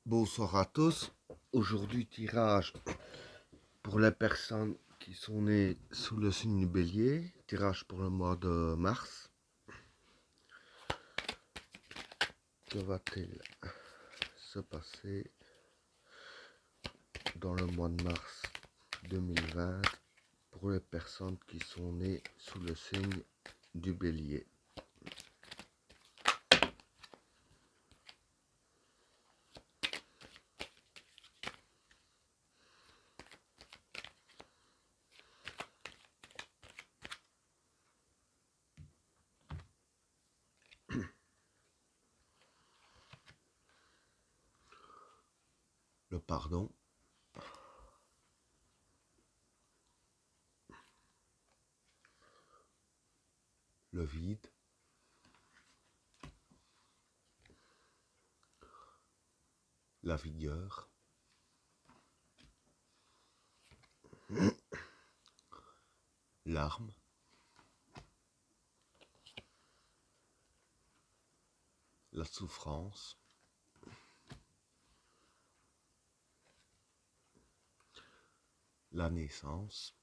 Bonsoir à tous. Aujourd'hui, tirage pour les personnes qui sont nées sous le signe du Bélier. Tirage pour le mois de mars. Que va-t-il se passer dans le mois de mars 2020 pour les personnes qui sont nées sous le signe du Bélier? Le pardon, le vide, la vigueur, l'arme, la souffrance, la naissance,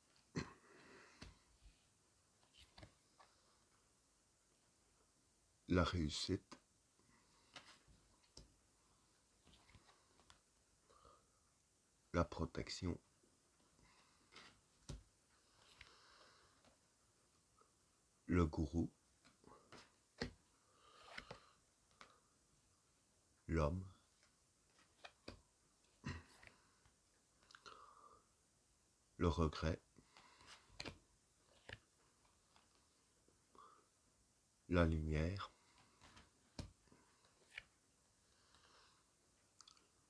la réussite, la protection, le gourou, l'homme, le regret, la lumière,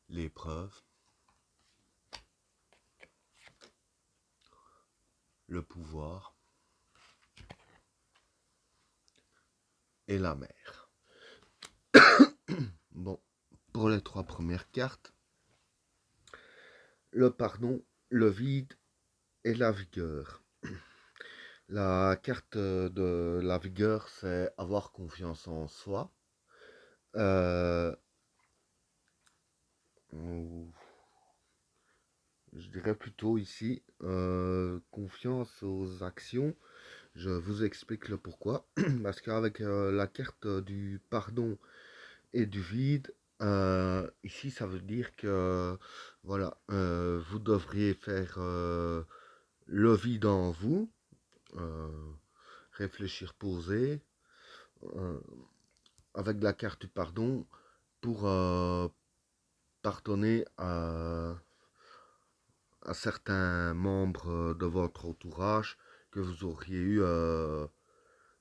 l'épreuve, le pouvoir et la mer. Bon, pour les trois premières cartes, le pardon, le vide et la vigueur. La carte de la vigueur, c'est avoir confiance en soi. Je dirais plutôt ici confiance aux actions. Je vous explique le pourquoi. Parce qu'avec la carte du pardon et du vide, ici ça veut dire que voilà, vous devriez faire le vide en vous, euh, réfléchir, poser, euh, avec la carte du pardon pour pardonner à certains membres de votre entourage que vous auriez eu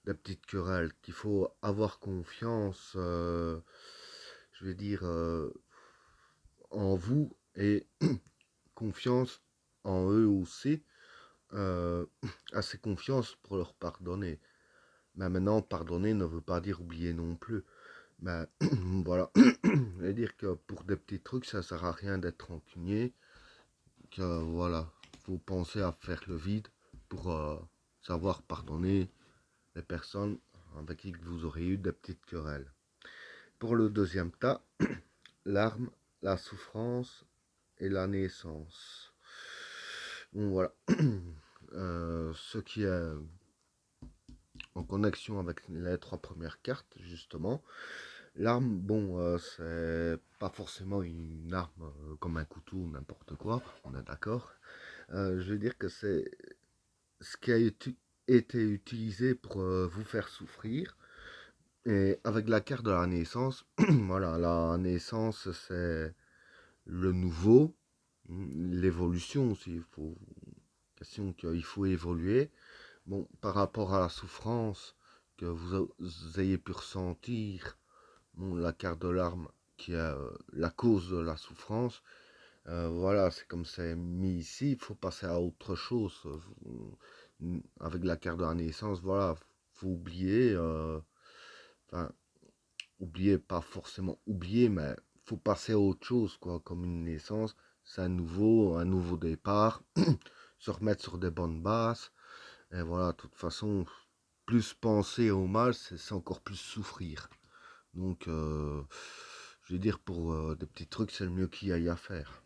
des petites querelles, qu'il faut avoir confiance, je vais dire, en vous et confiance en eux aussi, euh, assez confiance pour leur pardonner. Mais maintenant, pardonner ne veut pas dire oublier non plus. Mais voilà, je veux dire que pour des petits trucs, ça sert à rien d'être rancunier. Que voilà, faut penser à faire le vide pour savoir pardonner les personnes avec qui vous aurez eu des petites querelles. Pour le deuxième tas, l'arme, la souffrance et la naissance. Bon voilà, ce qui est en connexion avec les trois premières cartes justement. L'arme, bon, c'est pas forcément une arme comme un couteau ou n'importe quoi, on est d'accord. Je veux dire que c'est ce qui a été utilisé pour vous faire souffrir. Et avec la carte de la naissance, voilà, la naissance c'est le nouveau, l'évolution aussi, il faut, question qu'il faut évoluer. Bon, par rapport à la souffrance que vous ayez pu ressentir, bon, la carte de l'arme qui est la cause de la souffrance, voilà, c'est comme c'est mis ici, il faut passer à autre chose. Avec la carte de la naissance, voilà, faut oublier, enfin, oublier, pas forcément oublier, mais faut passer à autre chose, quoi, comme une naissance, c'est un nouveau départ, se remettre sur des bonnes bases, et voilà, de toute façon, plus penser au mal, c'est encore plus souffrir. Donc, je je veux dire, pour des petits trucs, c'est le mieux qu'il y ait à faire.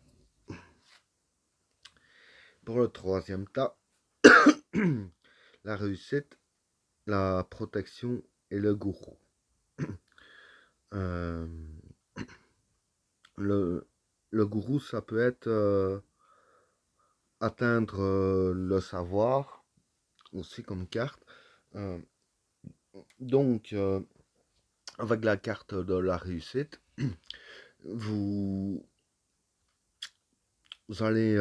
Pour le troisième tas, la réussite, la protection et le gourou. Euh, le, le gourou, ça peut être atteindre le savoir, aussi comme carte. Euh, donc, avec la carte de la réussite, vous, vous allez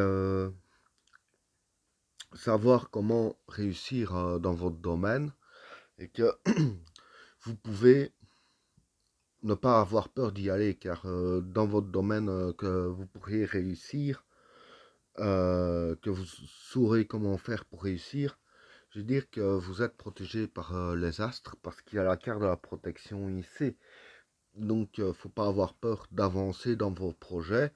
savoir comment réussir dans votre domaine et que vous pouvez ne pas avoir peur d'y aller car dans votre domaine que vous pourriez réussir, que vous saurez comment faire pour réussir, je veux dire que vous êtes protégé par les astres parce qu'il y a la carte de la protection ici. Donc, faut pas avoir peur d'avancer dans vos projets,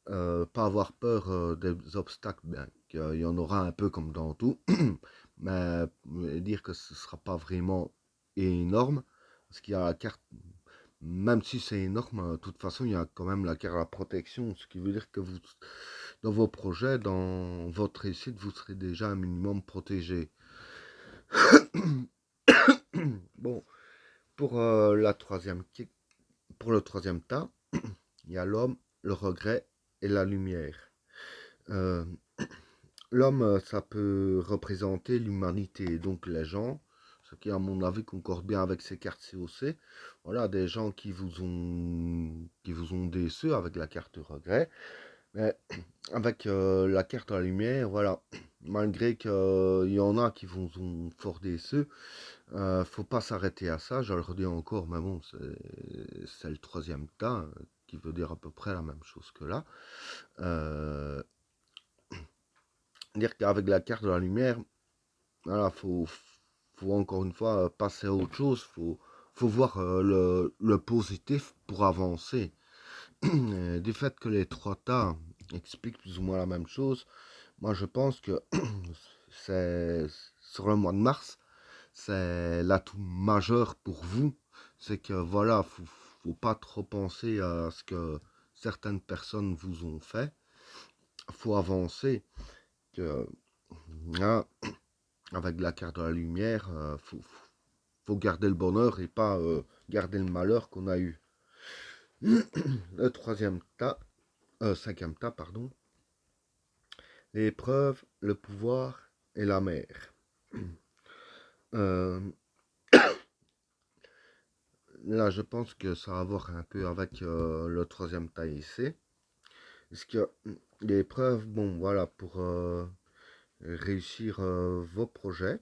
pas avoir peur des obstacles, bien qu'il y en aura un peu comme dans tout, mais dire que ce sera pas vraiment énorme, parce qu'il y a la carte, même si c'est énorme, de toute façon, il y a quand même la carte de la protection, ce qui veut dire que vous, dans vos projets, dans votre réussite, vous serez déjà un minimum protégé. Bon, pour pour le troisième tas, il y a l'homme, le regret et la lumière. Euh, L'homme, ça peut représenter l'humanité, donc les gens, ce qui à mon avis concorde bien avec ces cartes COC. Voilà, des gens qui vous ont déçus avec la carte regret. Mais avec la carte à la lumière, voilà, malgré qu'il y en a qui vous ont fort déçus, faut pas s'arrêter à ça, je le redis encore, mais bon, c'est le troisième tas, qui veut dire à peu près la même chose que là. Euh, Dire qu'avec la carte de la lumière, voilà, faut encore une fois passer à autre chose, faut voir le positif pour avancer. Du fait que les trois tas expliquent plus ou moins la même chose, moi je pense que c'est sur le mois de mars, c'est l'atout majeur pour vous. C'est que voilà, faut pas trop penser à ce que certaines personnes vous ont fait. Faut avancer. Que, hein, avec la carte de la lumière, faut garder le bonheur et pas garder le malheur qu'on a eu. Le troisième tas, cinquième tas, pardon. L'épreuve, le pouvoir et la mer. Euh, Là, je pense que ça va voir un peu avec le troisième tas ici. Parce que l'épreuve, bon, voilà, pour réussir vos projets,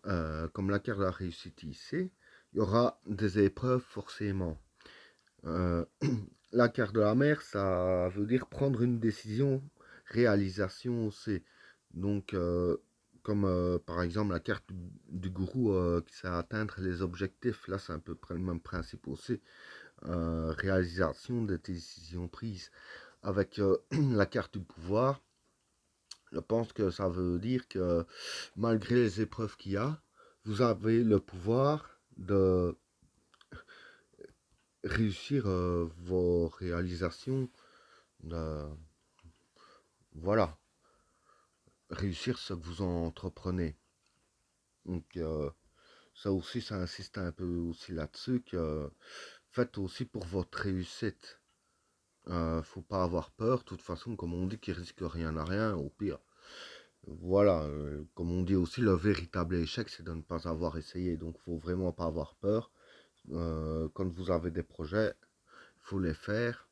comme la carte de la réussite ici, il y aura des épreuves forcément. Euh, la carte de la mer, ça veut dire prendre une décision, réalisation aussi. Donc, comme par exemple la carte du gourou qui sait atteindre les objectifs, là c'est un peu près le même principe aussi. Réalisation des décisions prises. Avec la carte du pouvoir, je pense que ça veut dire que malgré les épreuves qu'il y a, vous avez le pouvoir de réussir vos réalisations, de, voilà, réussir ce que vous entreprenez. Donc ça aussi, ça insiste un peu aussi là-dessus que faites aussi pour votre réussite. Faut pas avoir peur, de toute façon, comme on dit, qui risque rien à rien, au pire. Voilà, comme on dit aussi, le véritable échec, c'est de ne pas avoir essayé. Donc, faut vraiment pas avoir peur. Quand vous avez des projets, faut les faire.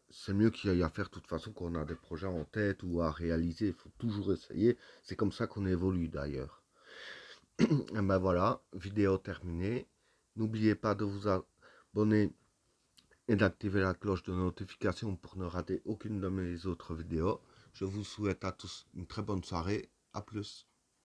C'est mieux qu'il y ait à faire de toute façon qu'on a des projets en tête ou à réaliser. Il faut toujours essayer. C'est comme ça qu'on évolue d'ailleurs. Et ben voilà, vidéo terminée. N'oubliez pas de vous abonner et d'activer la cloche de notification pour ne rater aucune de mes autres vidéos. Je vous souhaite à tous une très bonne soirée. À plus.